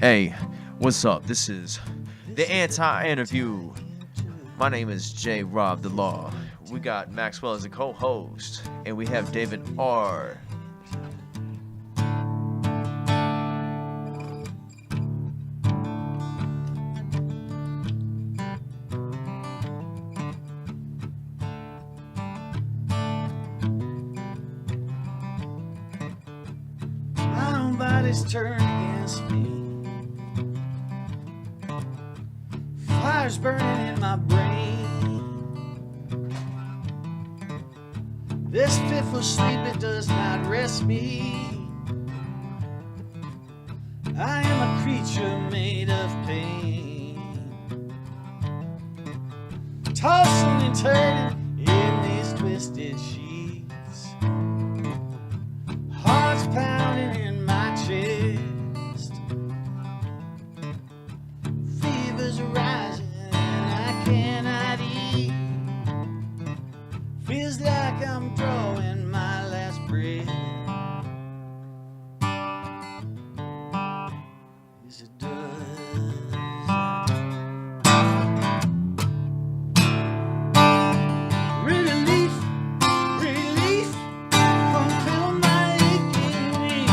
Hey, what's up? This is the anti interview. My name is J. Rob the Law. We got Maxwell as a co-host, and we have David R. Nobody's turned against me. Fire's burning in my brain. This fitful sleep, it does not rest me. I am a creature made of pain, tossing and turning in these twisted sheets. Heart's pounding in my chest. Fever's rising and I cannot eat. Feels like I'm drawing my last breath. Yes, it does. Relief, relief, come fill my aching need.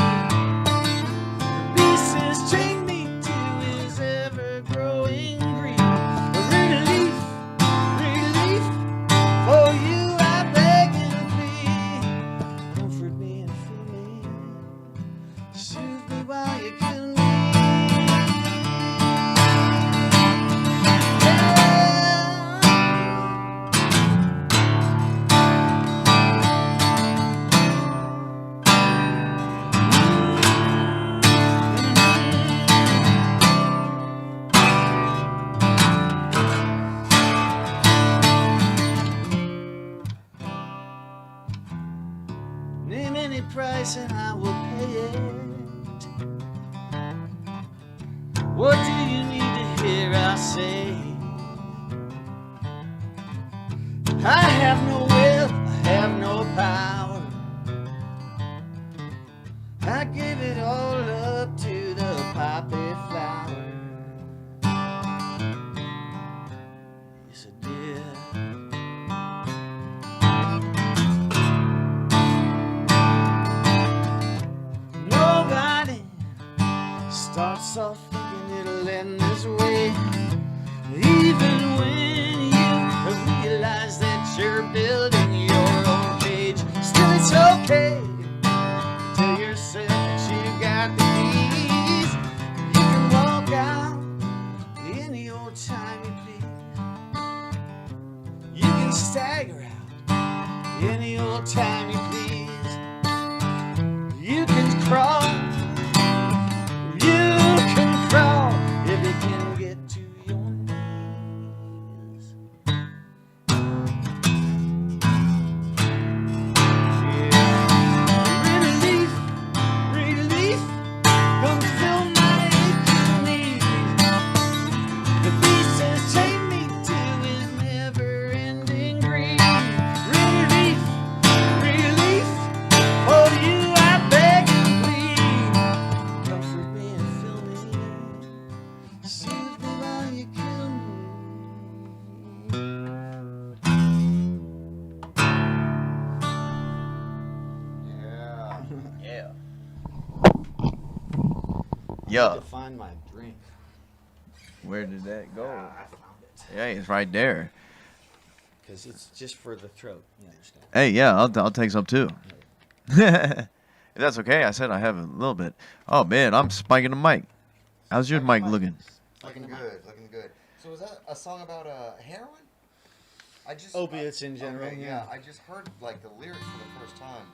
The beast has chained me to his ever-growing greed. Relief, relief, for you I beg and plead. Comfort me and fill me, soothe me while you kill me. Name any price and I will pay it. What do you need to hear I say? I have no will, I have no power. I give it all up to the poppy flower. Yes, I did. Nobody starts off thinking it'll end this way. Even when you realize that you're building your own cage, still it's okay. Tell yourself that you got the keys. You can walk out any old time you please. You can stagger out any old time you please. You can crawl. You can crawl if you can get to your knees. Yeah. Relief, relief, come fill my aching need. The beast has chained me to his never-ending greed. Relief, relief, for you I beg and plead. Comfort me and fill me, soothe me while you kill me. Yeah. I Yeah. had to find my drink. Where did that go? I found it. Yeah, it's right there. Because it's just for the throat, you understand? Hey, yeah, I'll take some too. If that's okay, I said I have a little bit. Oh man, I'm spiking the mic. How's your mic looking? Looking good, looking good. So was that a song about heroin? I just Opiates in general, Okay, yeah. I just heard like the lyrics for the first time.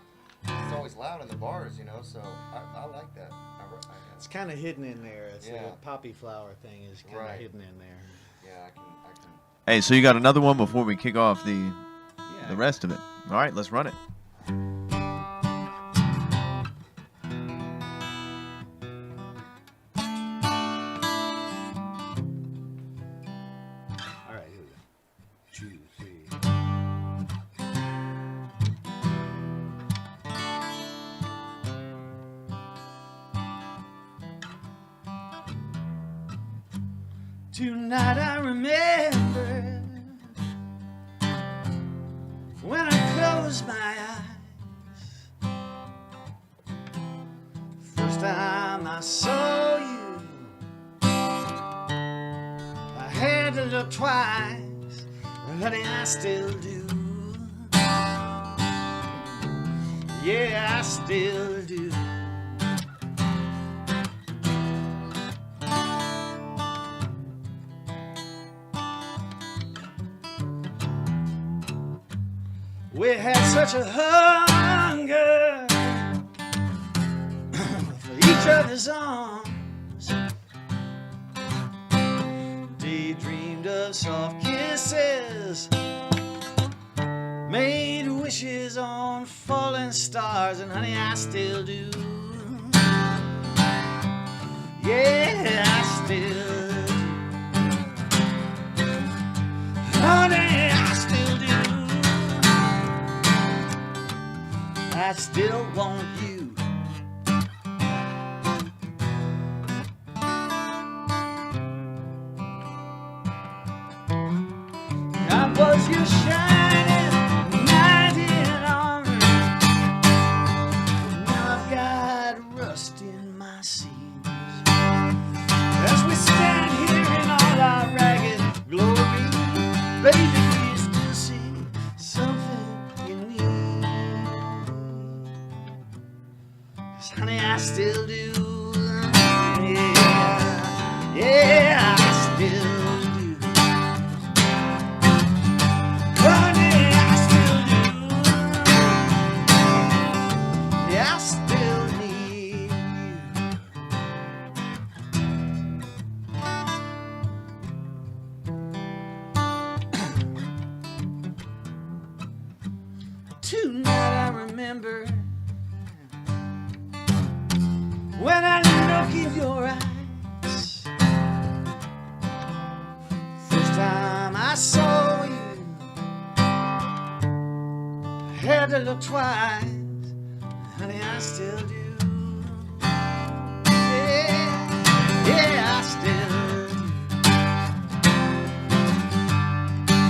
It's always loud in the bars, you know. So I like that. It's kind of hidden in there. It's Yeah. the poppy flower thing is kind of Right. hidden in there. Yeah, I can. Hey, so you got another one before we kick off the Yeah. rest of it. All right, let's run it. All right, here we go. 2, 3. Tonight I remember when I close my eyes. First time I saw you, I had to look twice, but honey, I still do. Yeah, I still do. We had such a hunger for each other's arms. Daydreamed of soft kisses, made wishes on falling stars, and honey, I still do. Yeah, I still do. Honey, I still do. I still want you. I was your shining knight in armor. Now I've got rust in my seams. As we stand here in all our ragged glory, baby, do you still see something you need? 'Cause honey, I still do. Yeah, yeah, I still do. Honey, I still do. Yeah, I still need you. Tonight I remember when I look in your eyes. First time I saw you, had to look twice. Honey, I still do. Yeah, yeah, I still do.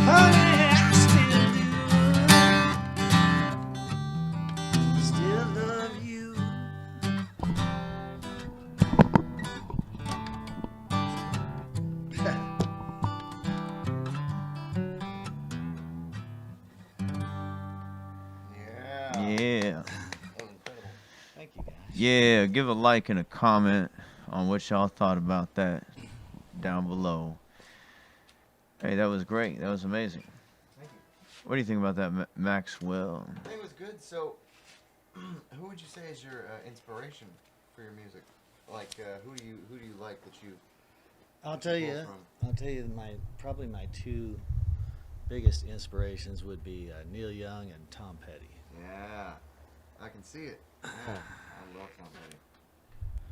Honey, I still do. Still love you. Yeah. That was incredible. Thank you, guys. Yeah, give a like and a comment on what y'all thought about that down below. Hey, that was great. That was amazing. Thank you. What do you think about that, Maxwell? I think it was good. So, who would you say is your inspiration for your music? Like, who do you like that you? I'll tell pull you. from? I'll tell you. Probably my two biggest inspirations would be Neil Young and Tom Petty. Yeah, I can see it. Yeah, I love Tom Petty,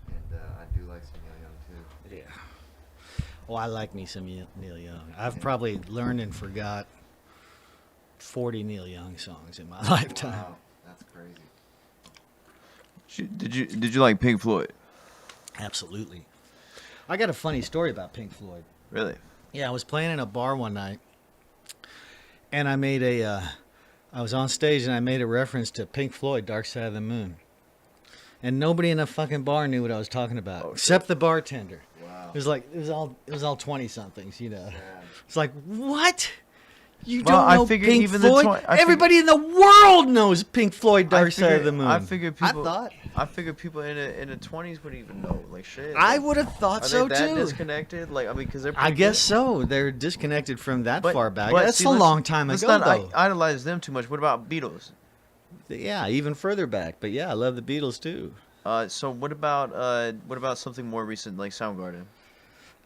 and I do like some Neil Young too. Yeah. Oh, I like me some Neil Young. I've probably learned and forgot 40 Neil Young songs in my lifetime. Wow, that's crazy. Did you like Pink Floyd? Absolutely. I got a funny story about Pink Floyd. Really? Yeah, I was playing in a bar one night, and I was on stage and I made a reference to Pink Floyd, Dark Side of the Moon. And nobody in the fucking bar knew what I was talking about, Oh, except the bartender. Wow. It was all 20-somethings, you know. Yeah. It's like, what? You Well, don't I know figured Pink even the Floyd? I figured- Everybody in the world knows Pink Floyd, Dark Side of the Moon. I figured people. I thought. people in the 20s would even know. Like shit. I like, would have thought are so they that too. disconnected? Like I mean, because they're. I pretty guess good. so. They're disconnected from that But- far back. but That's see, a let's- long time let's ago, not though. idolize them too much. What about Beatles? Yeah, even further back. But yeah, I love the Beatles too. So what about something more recent like Soundgarden?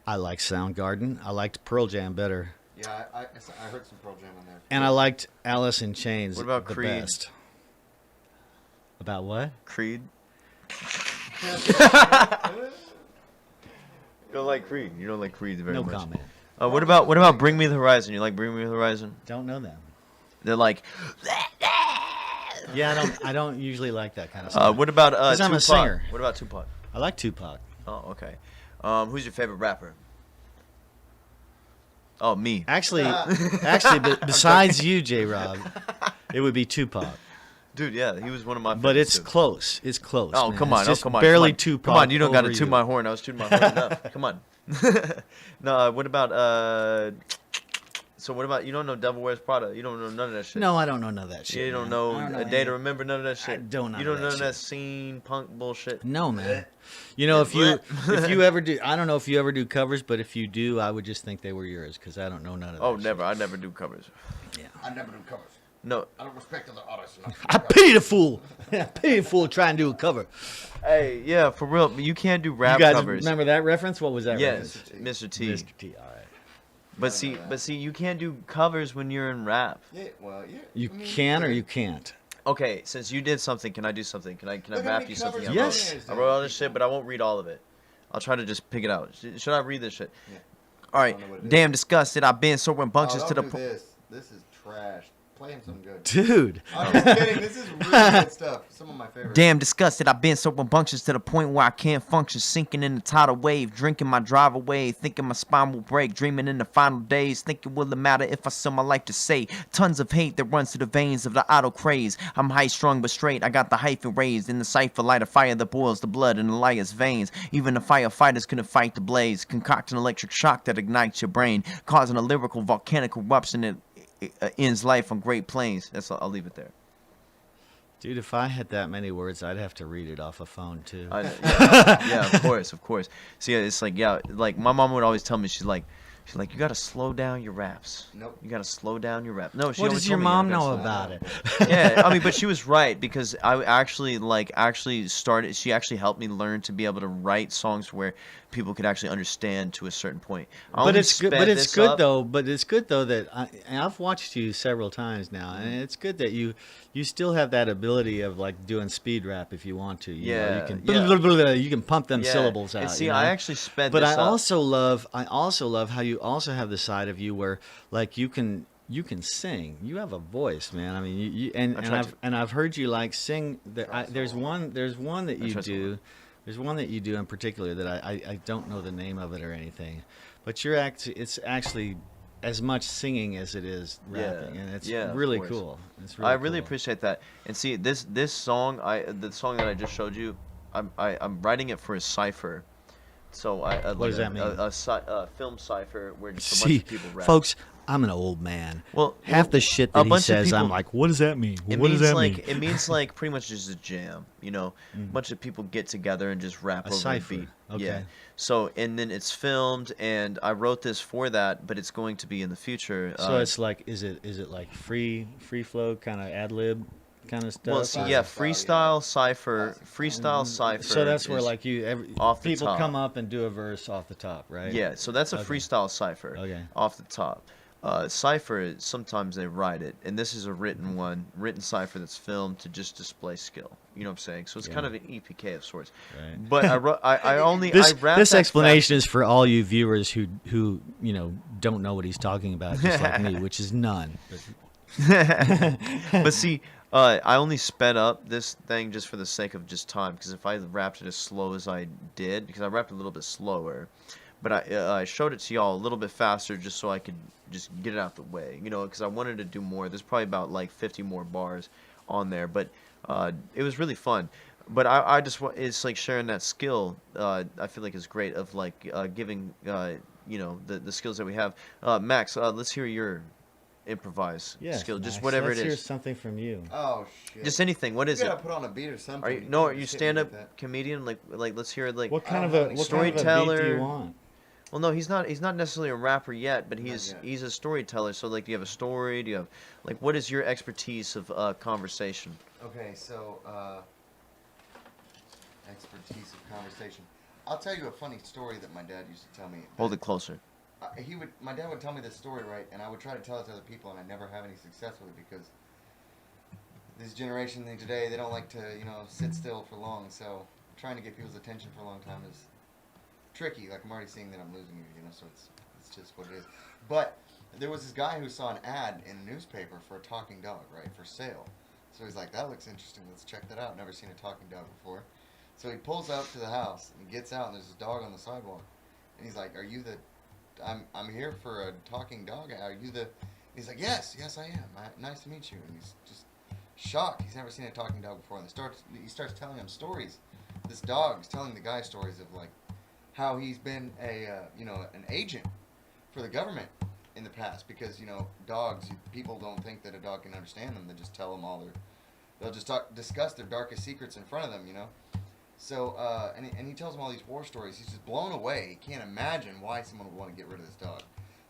I like Soundgarden. I liked Pearl Jam better. Yeah, I heard some Pearl Jam on there. And I liked Alice in Chains What about the Creed? best. About what? Creed. You don't like Creed. You don't like Creed very No much. comment. What about Bring Me the Horizon? You like Bring Me the Horizon? Don't know them. They're like. Yeah, I don't usually like that kind of stuff. What about 'Cause I'm a Tupac? singer. What about Tupac? I like Tupac. Oh, okay. Who's your favorite rapper? Oh, me. Actually, besides you, J-Rob, it would be Tupac. Dude, yeah, he was one of my favorites. But it's too. close. It's close. Oh, man. come on. It's just come on. barely come on. Tupac. Come on, you don't got to over toot you. my horn. I was tooting my horn enough. Come on. No, what about, so what about, you don't know Devil Wears Prada? You don't know none of that shit? No, I don't know none of that shit. You don't man. know, I don't know A Day any- to Remember, none of that shit? I don't know You don't that know none of that shit. scene punk bullshit? No, man. You know, if you ever do, I don't know if you ever do covers, but if you do, I would just think they were yours because I don't know none of that. Oh, shit. never. I never do covers. Yeah. I never do covers. No. I don't respect other artists enough. I pity the fool. I pity the fool trying to do a cover. Hey, yeah, for real. But you can't do rap You guys covers. remember that reference? What was that Yes, reference? Mr. T. Mr. T. All right. But see, you can't do covers when you're in rap. Yeah, well, yeah. You I mean, can or you can't. Okay, since you did something, can I do something? Can I Look how rap many you something? covers I Yes. wrote? Yes. I wrote all this shit, but I won't read all of it. I'll try to just pick it out. Should I read this shit? Yeah. All right. I don't know what it is. Damn disgusted. I've been so rambunctious Oh, to the don't do point. this. This is trash. Play him some good. Dude. I'm just kidding. This is really good stuff. Some of my favorites. Damn disgusted. I've been so rambunctious to the point where I can't function. Sinking in the tidal wave. Drinking my drive away. Thinking my spine will break. Dreaming in the final days. Thinking will it matter if I sell my life to say. Tons of hate that runs through the veins of the idle craze. I'm high strung but straight. I got the hyphen raised. In the cipher light a fire that boils the blood in the liar's veins. Even the firefighters couldn't fight the blaze. Concoct an electric shock that ignites your brain. Causing a lyrical volcanic eruption that ends life on Great Plains. That's all. I'll leave it there. Dude, if I had that many words, I'd have to read it off a phone too. Yeah, of course. See, it's like, yeah, like my mom would always tell me, she's like, you gotta slow down your raps. Nope. You gotta slow down your rap. No, she What always does your told me, mom you gotta know slow about down. it? Yeah, I mean, but she was right because I actually started. She actually helped me learn to be able to write songs where people could actually understand to a certain point. But it's good. But it's good though. But it's good though that I've watched you several times now, and it's good that you still have that ability of like doing speed rap if you want to. You know, Yeah, you can yeah. you can pump them syllables out. And see, you know? I actually sped But this I up. also love how you also have the side of you where like you can sing. You have a voice, man. I mean, I've heard you like sing. There's one that you do. There's one that you do in particular that I don't know the name of it or anything, but it's actually as much singing as it is rapping, and it's really of course. cool. It's really I really cool. appreciate that. And see, this song, the song that I just showed you, I'm writing it for a cipher. So What does that mean? A film cipher where just a See, bunch of people rap. folks, I'm an old man. Well, Half the shit a that he bunch of says, I'm people- like, what does that mean? It What means does that like mean? it means like pretty much just a jam, you know. A bunch of people get together and just rap A over cipher, a beat. okay. Yeah. So and then it's filmed, and I wrote this for that, but it's going to be in the future. So it's like, is it like free flow kind of ad lib kind of stuff? well, see, or- yeah, freestyle cipher. So that's where is- like off the people top. come up and do a verse off the top, right? Yeah, so that's a Okay. freestyle cipher. Okay. Off the top. Cipher, sometimes they write it, and this is a written cipher that's filmed to just display skill. You know what I'm saying? So it's kind of an EPK of sorts. Right. But I wrote, I only This I rapped this that explanation is for all you viewers who you know don't know what he's talking about, just like me, which is none. But see, I only sped up this thing just for the sake of just time, because if I rapped it as slow as I did, because I rapped a little bit slower, but I showed it to y'all a little bit faster just so I could just get it out the way, you know, because I wanted to do more. There's probably about like 50 more bars on there, but it was really fun. But I just want, it's like sharing that skill. I feel like is great of like giving you know, the skills that we have. Max, let's hear your improvise skill, just Max, whatever let's it hear is. something from you. Oh shit. Just anything. What is you it? gotta put on a beat or something. Are you can't no? Are just you hit me stand up with that. comedian? Like let's hear it. Like What kind of don't a have what any kind of a beat do storyteller. you want? well, no, he's not necessarily a rapper yet, but Not yet. he's a storyteller. So like, do you have a story? Do you have like, what is your expertise of conversation? Okay, so expertise of conversation. I'll tell you a funny story that my dad used to tell me. Hold it closer. My dad would tell me this story, right, and I would try to tell it to other people, and I never have any success with it because this generation today, they don't like to, you know, sit still for long. So trying to get people's attention for a long time is tricky. Like, I'm already seeing that I'm losing you, so it's just what it is. But there was this guy who saw an ad in a newspaper for a talking dog, right, for sale. So he's like, that looks interesting. Let's check that out. Never seen a talking dog before. So he pulls up to the house and gets out, and there's this dog on the sidewalk. And he's like, are you the I'm here for a talking dog. Are you the? He's like, yes, I am. Nice to meet you. And he's just shocked. He's never seen a talking dog before. And he starts telling him stories. This dog's telling the guy stories of like how he's been an agent for the government in the past, because dogs, people don't think that a dog can understand them. They just tell them they'll just discuss their darkest secrets in front of them. So and he tells him all these war stories. He's just blown away. He can't imagine why someone would want to get rid of this dog.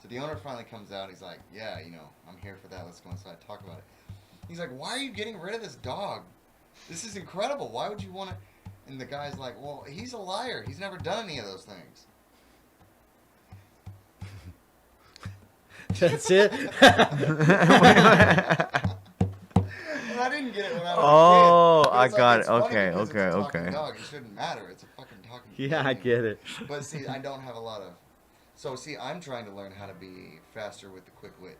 So the owner finally comes out. He's like, yeah, I'm here for that. Let's go inside and talk about it. He's like, why are you getting rid of this dog? This is incredible. Why would you want to? And the guy's like, well, he's a liar. He's never done any of those things. That's it. And I didn't get it when I was Oh, a kid. But I it's got it's it. funny Okay, because it's a okay, talking okay. dog. It shouldn't matter. It's a fucking talking Yeah, I thing. get it. But see, I don't have a lot of. So see, I'm trying to learn how to be faster with the quick wit.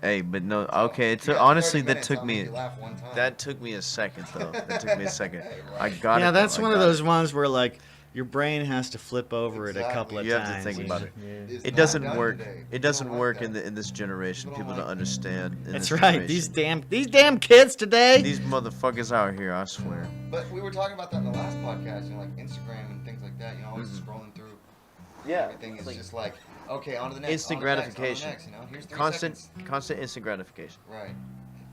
Hey, but no, So, okay. you got Honestly, 30 that minutes, took I'll make me. you laugh one time. That took me a second, though. That took me a second. Hey, I right. got it. Yeah, that's though. I one of got those it. ones where like your brain has to flip over it a couple of You have to times. think about it. Yeah. It's It not doesn't done work. today. It People doesn't don't work like in that. this generation. People People don't don't like understand. In That's this right. These generation. damn kids today. These motherfuckers out here, I swear. But we were talking about that in the last podcast, like Instagram and things like that. Always scrolling through. Everything is just like, okay, on to the next. Instant on to the next, gratification. On to the next, Here's 3 Constant, seconds. constant instant gratification. Right.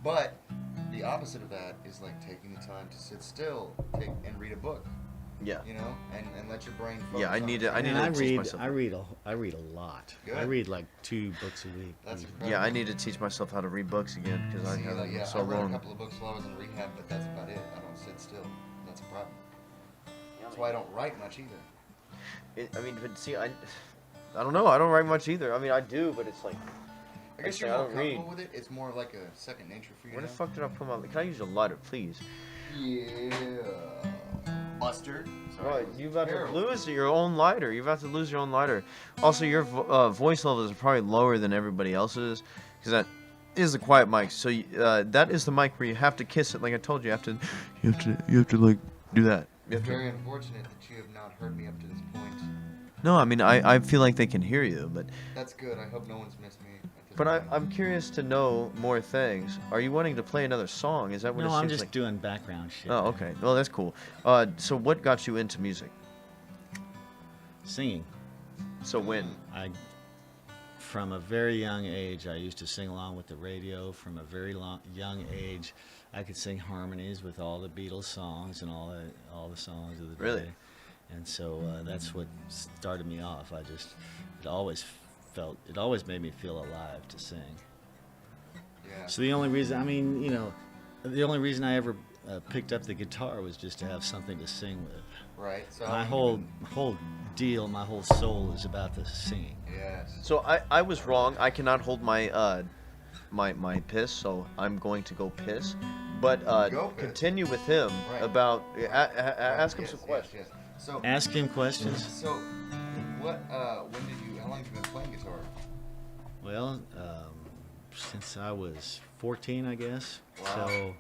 But the opposite of that is like taking the time to sit still, and read a book. Yeah. And let your brain focus. Yeah, I on need it. to. I need Man, to teach myself. I read a lot. Good. I read like 2 books a week. That's easy. incredible. Yeah, I need to teach myself how to read books again because I See, haven't yeah, so I read long. a couple of books while I was in rehab, but that's about it. I don't sit still. That's a problem. That's why I don't write much either. I mean, but see, I don't know. I don't write much either. I mean, I do, but it's like, I guess Actually, you're I more don't read. comfortable with it. It's more like a second nature for you. where the now. fuck did I put my? Can I use your lighter, please? Yeah. Mustard. Right, you're about to Terrible. lose your own lighter. You're about to lose your own lighter. Also, your voice levels are probably lower than everybody else's, because that is the quiet mic. So that is the mic where you have to kiss it. Like I told you, you have to like do that. You have It's to. very unfortunate that you have not heard me up to this point. No, I mean I feel like they can hear you, but That's good. I hope no one's missed me. At this but point. I'm curious to know more things. Are you wanting to play another song? Is that what No, it I'm seems just like? doing background shit. Oh, okay. Well, that's cool. So what got you into music? Singing. So when? From a very young age, I used to sing along with the radio. From a very young age, I could sing harmonies with all the Beatles songs and all the songs of the Really? day. And so that's what started me off. It always made me feel alive to sing. Yeah. So the only reason I ever picked up the guitar was just to have something to sing with. Right. So My I whole even- deal, my whole soul is about the singing. Yes. So I was wrong. I cannot hold my my piss, so I'm going to go piss. But Go piss. continue with him Right. about Right. ask him Yes, some yes, questions. yes. So Ask him questions. So, what? How long have you been playing guitar? Well, since I was 14, I guess. Wow. So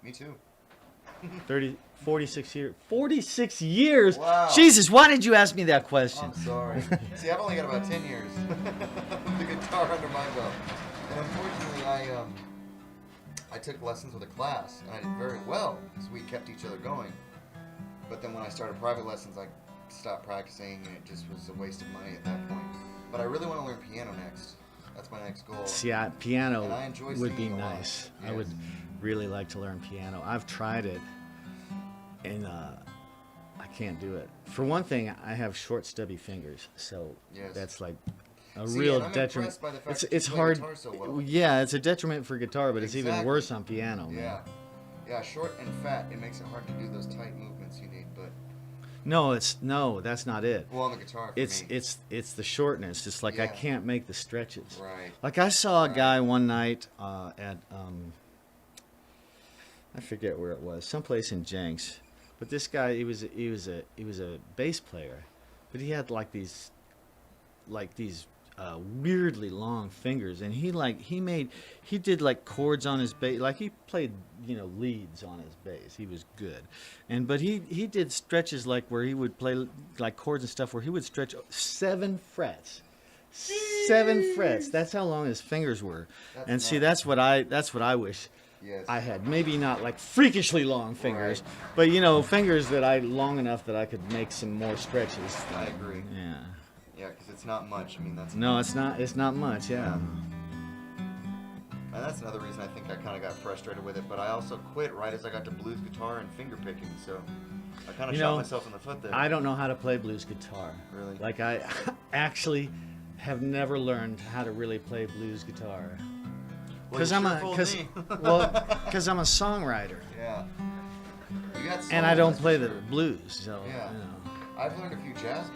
Me too. 46 years. 46 years? Wow. Jesus, why did you ask me that question? I'm sorry. See, I've only got about 10 years of the guitar under my belt, and unfortunately, I took lessons with a class, and I did very well because we kept each other going. But then when I started private lessons, I stopped practicing, and it just was a waste of money at that point. But I really want to learn piano next. That's my next goal. See, piano And I enjoy would be singing a lot. nice. I Yes. would really like to learn piano. I've tried it, and I can't do it. For one thing, I have short, stubby fingers, so Yes. that's like a See, real and I'm detriment. impressed by the fact that It's you play hard. guitar so well. Yeah, it's a detriment for guitar, but it's even Exactly. worse on piano. Man. Yeah. Yeah, short and fat, it makes it hard to do those tight movements you need, but No, that's not it. well, on the guitar for It's me. it's the shortness. It's like I Yeah. can't make the stretches. Right. Like I saw a Right. guy one night at I forget where it was, someplace in Jenks. But this guy, he was a bass player, but he had like these weirdly long fingers, and he did like chords on his bass, like he played leads on his bass. He was good, but he did stretches like where he would play like chords and stuff where he would stretch 7 frets. 7 frets. That's how long his fingers were. That's And see, nuts. that's what I wish Yes. I had. Maybe not like freakishly long fingers, Right. but fingers that long enough that I could make some more stretches. I agree. Yeah. Yeah, because it's not much. I mean, that's No, it's not. It's not much. Yeah. And that's another reason I think I kind of got frustrated with it. But I also quit right as I got to blues guitar and finger picking. So I kind of shot myself in the foot there. I don't know how to play blues guitar. Really? Like I actually have never learned how to really play blues guitar. Well, Because you I'm sure a fooled because me. because I'm a songwriter Yeah. You got and I soul, don't that's play for the sure. blues. So Yeah. I've learned a few jazz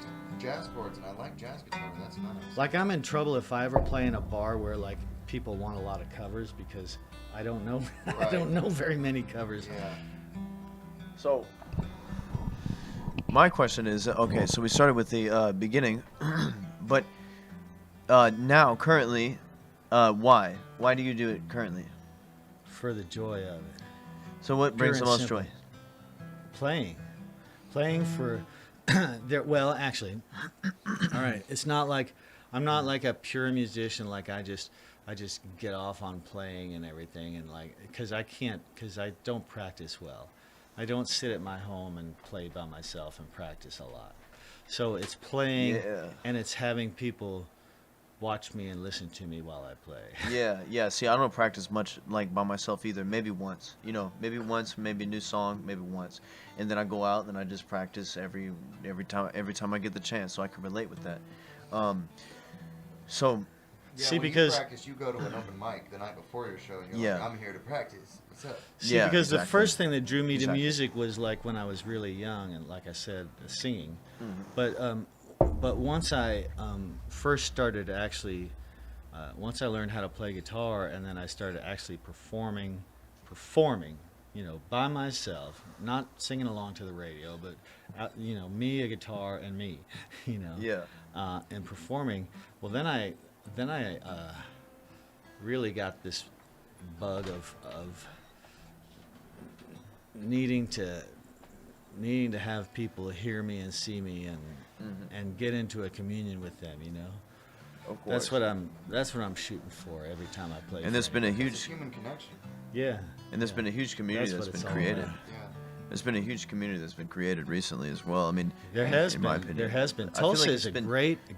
chords, and I like jazz guitar. That's nice. like I'm in trouble if I ever play in a bar where like people want a lot of covers because I don't know I don't know very many covers. Yeah. So, my question is, okay, so we started with the beginning, but now, currently, why? Why do you do it currently? For the joy of it. So what brings the Pure and most simple. joy? Playing for well, actually, all right, it's not like I'm not like a pure musician, like I just get off on playing and everything, and like because I don't practice well. I don't sit at my home and play by myself and practice a lot. So it's playing Yeah. and it's having people watch me and listen to me while I play. Yeah. See, I don't practice much like by myself either. Maybe once, maybe once, maybe a new song, maybe once, and then I go out and I just practice every time I get the chance, so I can relate with that. So Yeah, See, when because- you practice, you go to an open mic the night before your show, and you're Yeah. like, I'm here to practice. What's up? See, Yeah, because the exactly. first thing that drew me to Exactly. music was like when I was really young, and like I said, singing. Mm-hmm. But once I first started actually, once I learned how to play guitar, and then I started actually performing, by myself, not singing along to the radio, but me, a guitar, and me, yeah, and performing. Well, then I really got this bug of needing to have people hear me and see me and get into a communion with them. of course. That's what I'm shooting for every time I play. And there's for been a anybody. It's a huge human connection. Yeah. and there's yeah. been a huge community That's that's what it's been all created. about. Yeah. There's been a huge community that's been created recently as well. I mean, There has in been. my opinion, There has been. I feel Tulsa like is it's a been-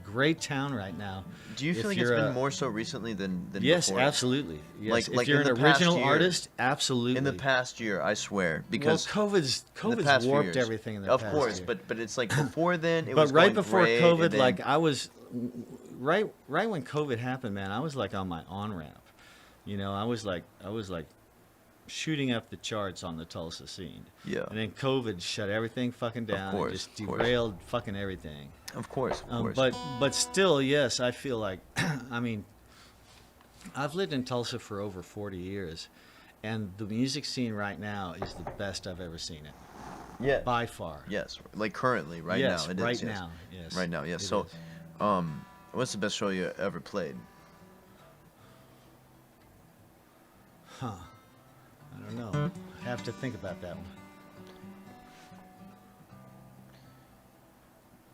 great town right now. Do you if feel like it's you're been a- more so recently than Yes, before? absolutely. Yes. Like if you're in an the past original year- artist, absolutely. In the past year, I swear, because well, in the COVID's past few warped years, everything in the of past course, year. but it's like before then, it But was right going before great, COVID, and then, like I was right when COVID happened, man, I was like on my on ramp. I was like shooting up the charts on the Tulsa scene. Yeah. And then COVID shut everything fucking down course, and just of course. derailed fucking everything. of course, But still, yes, I feel like I mean, I've lived in Tulsa for over 40 years, and the music scene right now is the best I've ever seen it, yeah, by far. yes, like currently, right Yes, now, it is, right yes. now, yes. Right now, yes. It So, is. what's the best show you ever played? I don't know. I have to think about that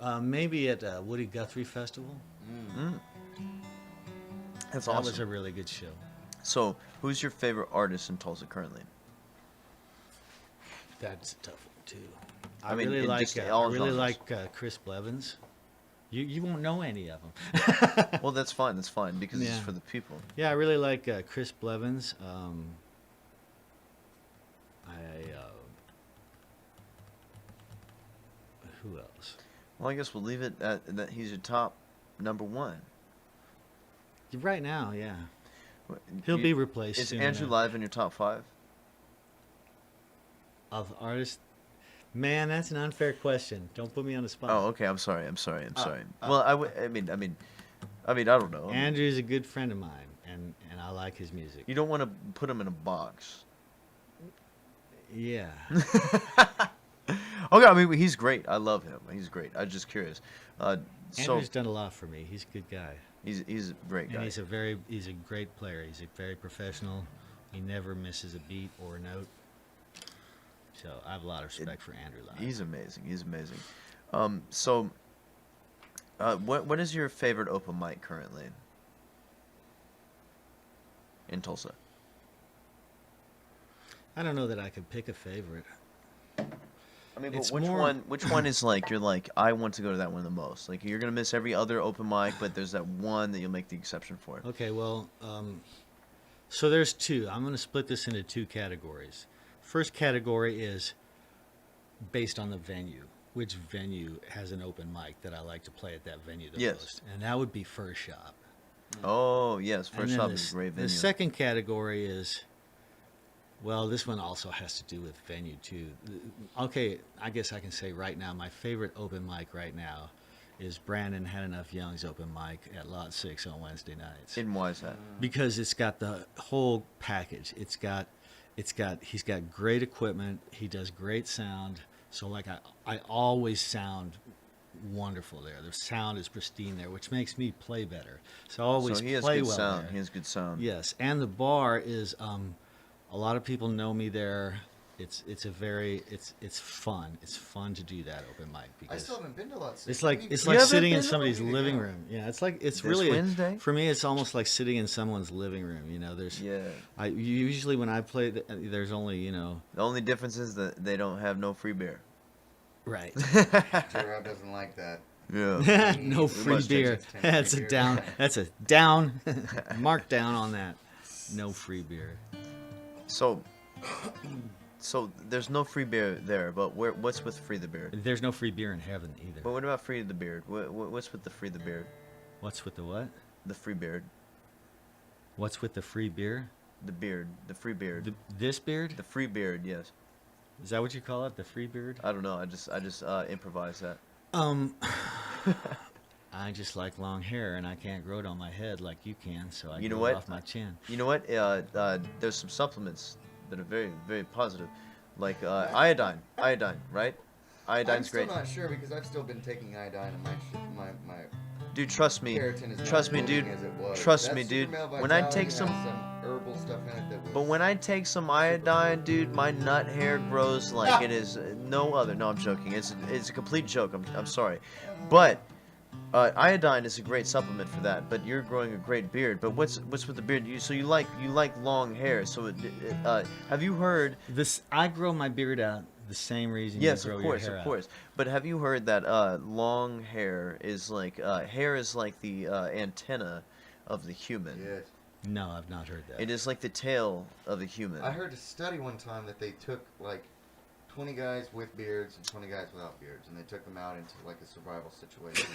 one. Maybe at Woody Guthrie Festival. That's That awesome. was a really good show. So, who's your favorite artist in Tulsa currently? That's a tough one too. I mean, really in like just all genres. Chris Blevins. You won't know any of them. Well, that's fine. That's fine because it's Yeah. for the people. Yeah, I really like Chris Blevins. Who else? Well, I guess we'll leave it at that. He's your top number one. Right now, yeah. What- He'll you- be replaced Is soon Andrew enough. Live in your top 5? Of artists. Man, that's an unfair question. Don't put me on the spot. Oh, okay. I'm sorry. I'm sorry. Well, I mean, I don't know. Andrew's a good friend of mine, and I like his music. You don't want to put him in a box. Yeah. Okay, I mean, he's great. I love him. He's great. I'm just curious. So, Andrew's done a lot for me. He's a good guy. He's a great guy. And he's a great player. He's a very professional. He never misses a beat or a note. So I have a lot of respect for Andrew live. He's amazing. He's amazing. So, what is your favorite open mic currently in Tulsa? I don't know that I could pick a favorite. I mean, It's but which more- one? Which one is like you're like I want to go to that one the most? Like you're gonna miss every other open mic, but there's that one that you'll make the exception for. Okay, well, so there's two. I'm going to split this into two categories. First category is based on the venue. Which venue has an open mic that I like to play at that venue the Yes. most? And that would be First Shop. Oh yes, And First then Shop the is s- a great venue. The second category is, well, this one also has to do with venue too. Okay, I guess I can say right now, my favorite open mic right now is Brandon Had Enough Young's open mic at Lot 6 on Wednesday nights. And why is that? Because it's got the whole package. He's got great equipment. He does great sound. So like I always sound wonderful there. The sound is pristine there, which makes me play better. So I always So he has play good well sound. there. He has good sound. Yes, and the bar is a lot of people know me there. It's fun. It's fun to do that open mic I because still haven't been to Lot 6. it's like You it's You like haven't sitting in been to somebody's Lot 6? living room. Yeah, it's This really Wednesday? for me. It's almost like sitting in someone's living room. You know, there's Yeah. usually when I play, there's only The only difference is that they don't have no free beer. right. Gerard doesn't like that. Yeah. No free must beer. change 10 That's free a beer. down. That's a down. Mark down on that. No free beer. So there's no free beer there, but what's with free the beard? There's no free beer in heaven either. But what about free the beard? What's with the free the beard? What's with the what? The free beard. What's with the free beer? The beard. The free beard. This beard? The free beard. Yes. Is that what you call it? The free beard? I don't know. I just improvised that. I just like long hair, and I can't grow it on my head like you can, so I You know grow what? it off my chin. You know what? There's some supplements that are very, very positive, like iodine. Iodine, right? I'm Iodine's still great. not sure because I've still been taking iodine and my Dude, trust me. keratin is not Trust me, moving dude. as it was. Trust That me, dude. Super Male When I Vitality take has some, herbal stuff in it that was but when I take some iodine, dude, my nut hair grows like it is no other. No, I'm joking. It's a complete joke. I'm sorry, but iodine is a great supplement for that. But you're growing a great beard. But what's with the beard? You like long hair. So have you heard? This I grow my beard out the same reason Yes, you grow of your course, hair of out. course. But have you heard that long hair is like the antenna of the human? Yes. No, I've not heard that. It is like the tail of the human. I heard a study one time that they took like 20 guys with beards and 20 guys without beards, and they took them out into like a survival situation.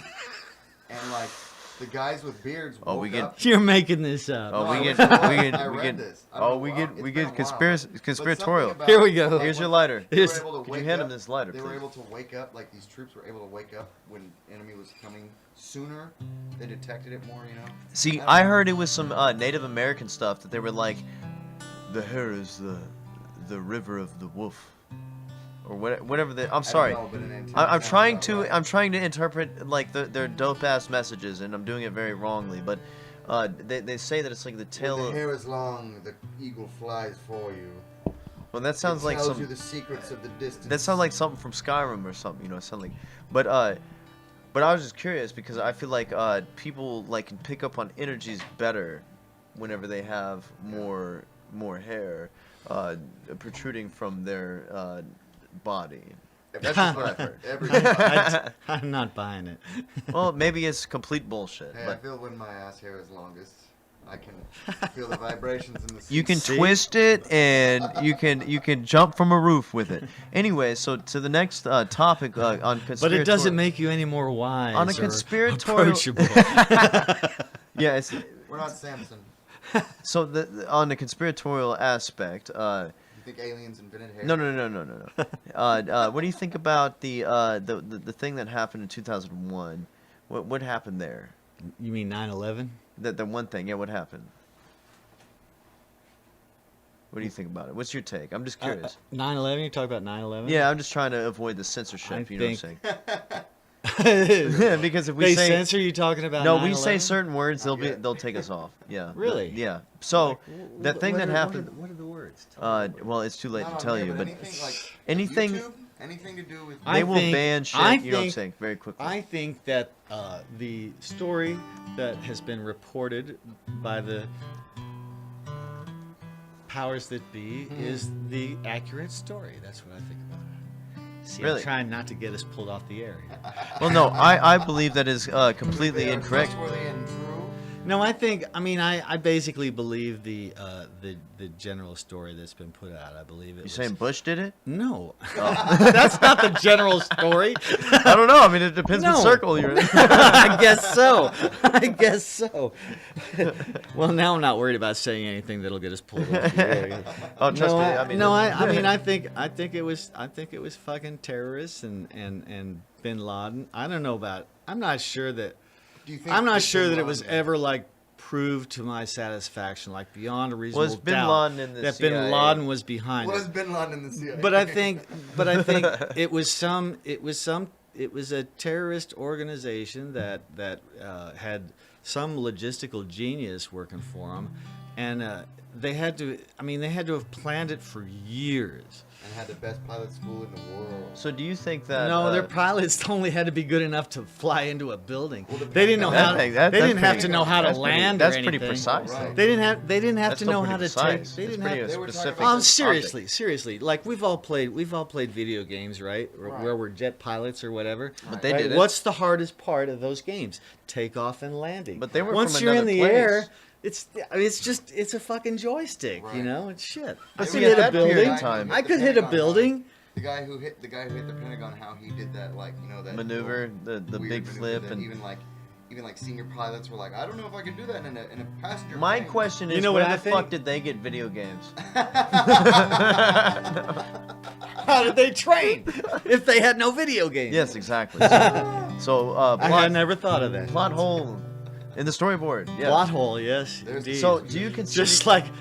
And like the guys with beards Oh, woke we get- up. You're making this up. Oh, No, I we get, wish I we was. get, I we read get. this. I don't Oh, know we why. get, It's we been get a while. But conspiratorial. something Here we go. about, Here's your like, lighter. They Here's- were able to Could wake you hand up, him this lighter, They were please? able to wake up, like these troops were able to wake up when enemy was coming sooner. They detected it more, you know. See, I I don't know. heard it was some Native American stuff that they were like, the hair is the river of the wolf, or whatever. I'm sorry. I don't know, but an antenna I'm sounds trying about to right. I'm trying to interpret like their dope ass messages, and I'm doing it very wrongly. But they say that it's like the tail. When the Of, hair is long, the eagle flies for you. well, that sounds It like tells some. you the secrets of the distance. That sounds like something from Skyrim or something, you know, something. But I was just curious because I feel like people like can pick up on energies better whenever they have more hair protruding from their body. That's just what I've heard. I'm not buying it. Well, maybe it's complete bullshit, Hey, I but feel when my ass hair is longest, I can feel the vibrations in the you can See? twist it and you can jump from a roof with it. Anyway, so to the next topic on conspiratorial. But it doesn't make you any more wise On a or conspiratorial- approachable. Yeah, it's, We're not Samson. so on the conspiratorial aspect. You think aliens invented hair? No. What do you think about the thing that happened in 2001? What happened there? You mean 9/11? The one thing, yeah. What happened? What do you think about it? What's your take? I'm just curious. 9/11? You talk about 9/11? Yeah, I'm just trying to avoid the censorship. I You know what I'm think- saying? Because if we They say censor you talking about no, we say 9/11? certain words, Not yet. they'll take us off. Yeah. Really? Yeah. So the thing that happened. What are the words? Tell me. Well, it's too late Not to on tell here, you, but anything like anything YouTube, anything to do with they will ban shit. I You know what I'm think- saying? Very quickly. I think that the story that has been reported by the powers that be is the accurate story. That's what I think about it. See, Really? I'm trying not to get us pulled off the air here. Well, no, I believe that is completely They are incorrect. trustworthy and true. No, I basically believe the general story that's been put out. I believe it. You was- saying Bush did it? No, that's not the general story. I don't know. I mean, it depends No. what circle you're in. I guess so. I guess so. Well, now I'm not worried about saying anything that'll get us pulled off the air. Oh, trust No, me. I mean, I think it was fucking terrorists and Bin Laden. I don't know about. I'm not sure that. Do you think I'm not that sure Bin that it was Laden- ever like proved to my satisfaction, like beyond a reasonable Was Bin doubt, Laden in the that CIA? Bin Laden was behind Was it. Bin Laden in the CIA? But I think it was a terrorist organization that had some logistical genius working for them, and they had to have planned it for years. and had the best pilot school in the world. So do you think that? No, their pilots only had to be good enough to fly into a building. Well, They didn't know how. They didn't have to know how to that's pretty- land That's or pretty anything. precise. Right. though. They didn't have That's to still know pretty how to precise. take. They It's didn't pretty have. They were talking specific. about- Oh, seriously. Like we've all played video games, right? Right. Where we're jet pilots or whatever. But they Right? did it. What's the hardest part of those games? Takeoff and landing. But they were once from you're in another the place. air. It's a fucking joystick, Right. you know. It's shit. I But could see, hit at a that period building. of time- I could hit a building. The guy who hit the Pentagon, how he did that, like, you know, that Maneuver, the weird big maneuver flip, that and even like senior pilots were like, I don't know if I can do that in a passenger my plane. question is, You know where what I the fuck think? did they get video games? How did they train if they had no video games? Yes, exactly. So, I plot, had never thought of that. plot hole in the storyboard. Yeah. Plot hole, yes. There's- Indeed. So, do you consider?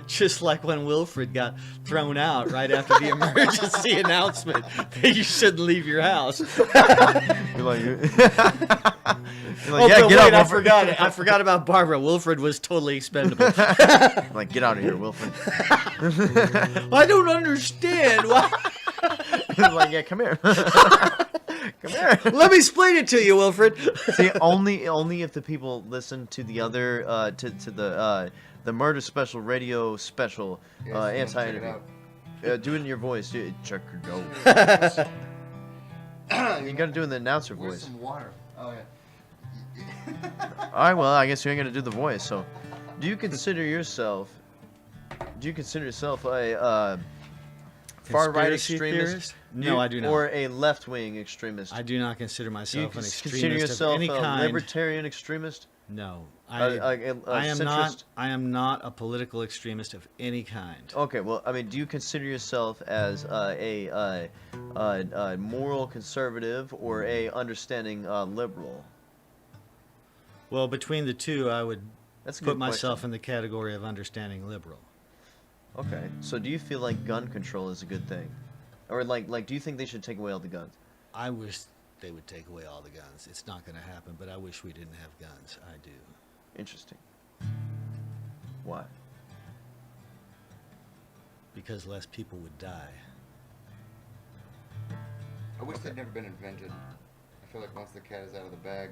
just like when Wilfred got thrown out right after the emergency announcement that you shouldn't leave your house. You're like, you're like, yeah, but get wait, out, Wilfred. I forgot about Barbara. Wilfred was totally expendable. Like, get out of here, Wilfred. I don't understand. Why? Like, yeah, come here. Come here. Let me explain it to you, Wilfred. See, only if the people listen to the other to the murder special radio special Yes, check it anti-interview. out. Do it in your voice. Do it. Check your go. You gotta do it in the announcer Where's voice. some water? Oh yeah. All right. Well, I guess you ain't gonna do the voice. So, do you consider yourself a far right Conspiracy extremist? theorist? No, I do not. Or a left wing extremist? I do not consider Do you myself an extremist consider yourself of any a kind. libertarian extremist? No, A I am centrist? not. I am not a political extremist of any kind. Okay, well, I mean, do you consider yourself as a moral conservative or a understanding liberal? Well, between the two, I would That's a put good myself question. in the category of understanding liberal. Okay, so do you feel like gun control is a good thing, or like do you think they should take away all the guns? I wish they would take away all the guns. It's not going to happen, but I wish we didn't have guns. I do. Interesting. Why? Because less people would die. I wish they'd never been invented. I feel like once the cat is out of the bag,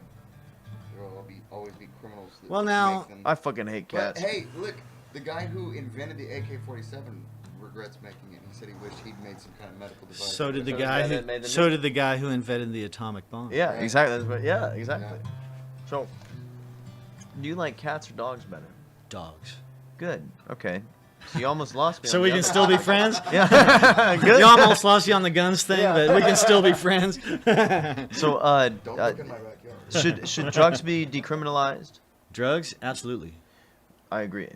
there will always be criminals. That Well, now, make them. I fucking hate But cats. hey, look, the guy who invented the AK-47 regrets making it. He said he wished he'd made some kind of medical device. So did the So guy is that who. that made the So new- did the guy who invented the atomic bomb. Yeah, Right. exactly. That's what, yeah, exactly. Yeah. So, do you like cats or dogs better? Dogs. Good. Okay. So you almost lost me. So on we the can other- still be friends. Yeah. Good. You almost lost you on the guns thing, Yeah. but we can still be friends. So, Don't look in my backyard. should drugs be decriminalized? Drugs, absolutely. I agree.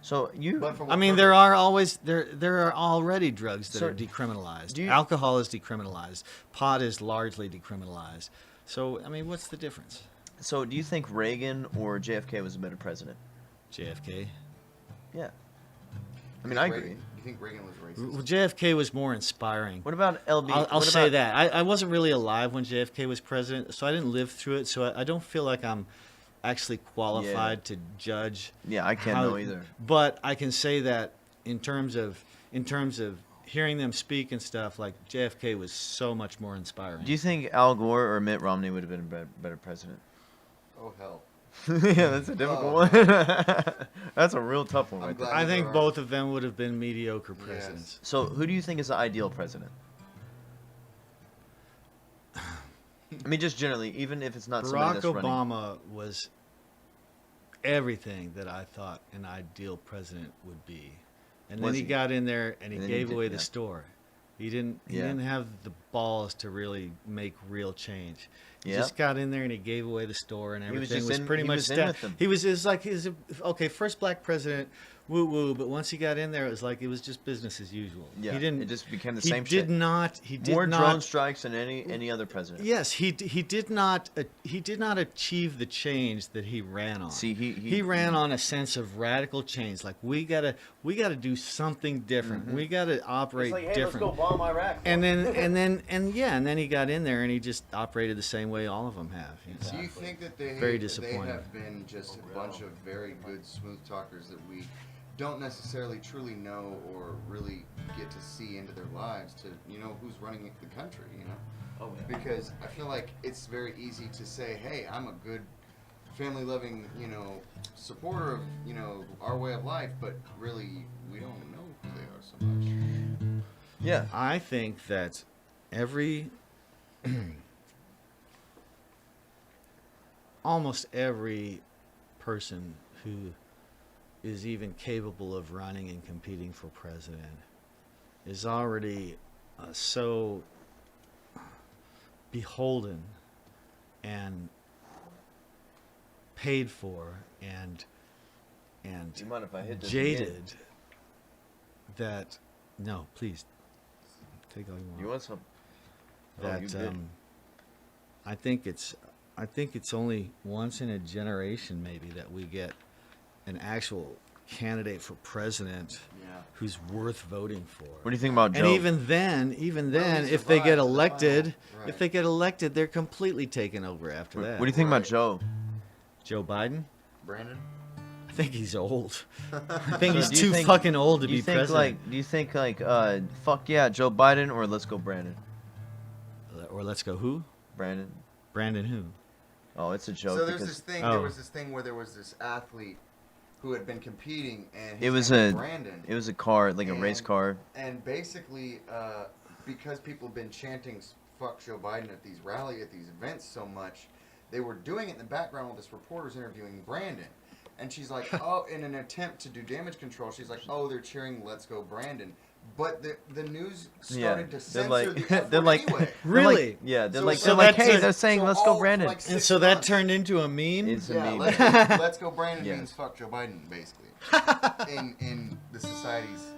So you, But for I what mean, purpose? there are already drugs that So, are decriminalized. do you- Alcohol is decriminalized. Pot is largely decriminalized. So, I mean, what's the difference? so do you think Reagan or JFK was a better president? JFK. Yeah. I mean, I agree. Do you You think Reagan was racist? Well, JFK was more inspiring. What about LB? I'll what say about- that. I wasn't really alive when JFK was president, so I didn't live through it. So I don't feel like I'm actually qualified to judge. Yeah, I can't know either. But I can say that in terms of hearing them speak and stuff, like JFK was so much more inspiring. Do you think Al Gore or Mitt Romney would have been a better president? Oh hell. Yeah, that's a difficult one. That's a real tough one I'm right there. glad- I think there are- both of them would have been mediocre Yes. presidents. So, who do you think is the ideal president? I mean, just generally, even if it's not somebody Barack that's running. Obama was everything that I thought an ideal president would be. And then Was he he? got in there and he And then he gave did- away yeah. the store. He didn't Yeah. have the balls to really make real change. He Yeah. just got in there and he gave away the store and He was everything just was in- pretty he much was in sta- with them. He was it's like his okay, first black president, woo woo, but once he got in there it was like it was just business as usual. Yeah, he didn't it just became the he same did shit. not he did More not drone strikes than any other president. Yes, he did not achieve the change that he ran on. See, he ran on a sense of radical change. Like we gotta do something different. Mm-hmm. We gotta operate different. bomb Iraq. And then he got in there and he just operated the same way all of them have. you know. Do you think that they Very they disappointing. have been just a bunch of very good smooth talkers that we don't necessarily truly know or really get to see into their lives to who's running the country, Oh, because I feel like it's very easy to say, hey, I'm a good family loving supporter of our way of life, but really we don't know who they are so much. Yeah. I think that almost every person who is even capable of running and competing for president is already so beholden and paid for and Do you mind if I hit this jaded again? that no, please take all you want. You want some? Oh, you That good. I think it's only once in a generation maybe that we get an actual candidate for president Yeah. who's worth voting for. What do you think about Joe? And even then, he if they survived get the elected, final. if they get elected, they're completely taken over after What that. do you think about Right. Joe? Joe Biden? Brandon? I think he's old. I think So he's do you too think- fucking old to Do you be think president. do you think fuck yeah, Joe Biden or let's go Brandon? Or let's go who? Brandon. Brandon who? Oh, it's a joke So there's because this thing. Oh. There was this thing where there was this athlete who had been competing, and his it was name a Brandon. it was a car like a race And- car. And basically, because people have been chanting "fuck Joe Biden" at these these events so much, they were doing it in the background while this reporter's interviewing Brandon. And she's like, oh, in an attempt to do damage control, she's like, oh, they're cheering "Let's go Brandon." But the news started to They're censor like the F they're word like anyway. they're like- Really? yeah, they're So- like so they're like that's hey, a- they're saying So let's all go for, Brandon. like, And 6 so that months. turned into a meme? It's a Yeah, meme. let's go Brandon Yeah. means fuck Joe Biden, basically. in the society's,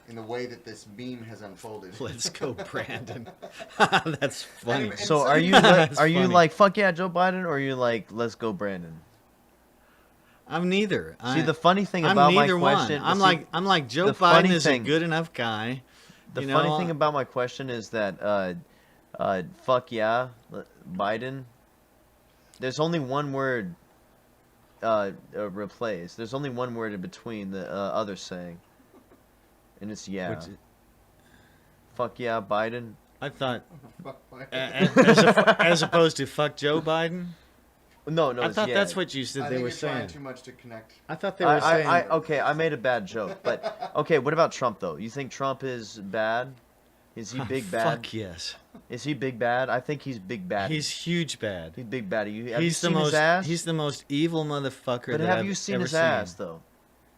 in the way that this meme has unfolded. Let's go, Brandon. That's funny. Anyway, So are you That's are you funny. like fuck yeah, Joe Biden, or are you like let's go Brandon? I'm neither. See, the funny thing I'm about my neither question, one. I'm like Joe the funny Biden is thing- a good enough guy. the you funny know, thing about my question is that fuck yeah, Biden. There's only one word replaced. There's only one word in between the other saying, and it's yeah. which Fuck yeah, Biden. I thought, Fuck Biden. as opposed to fuck Joe Biden. No, I it's thought yeah. that's what you said I they think were you're trying saying. too much to connect. I thought they were saying. Okay, I made a bad joke, but okay. What about Trump though? You think Trump is bad? Is he big bad? Fuck yes. Is he big bad? I think he's big bad. He's huge bad. He's big bad. Have you He's seen the most. his ass? He's the most evil motherfucker. but that have I've you seen ever his ass though?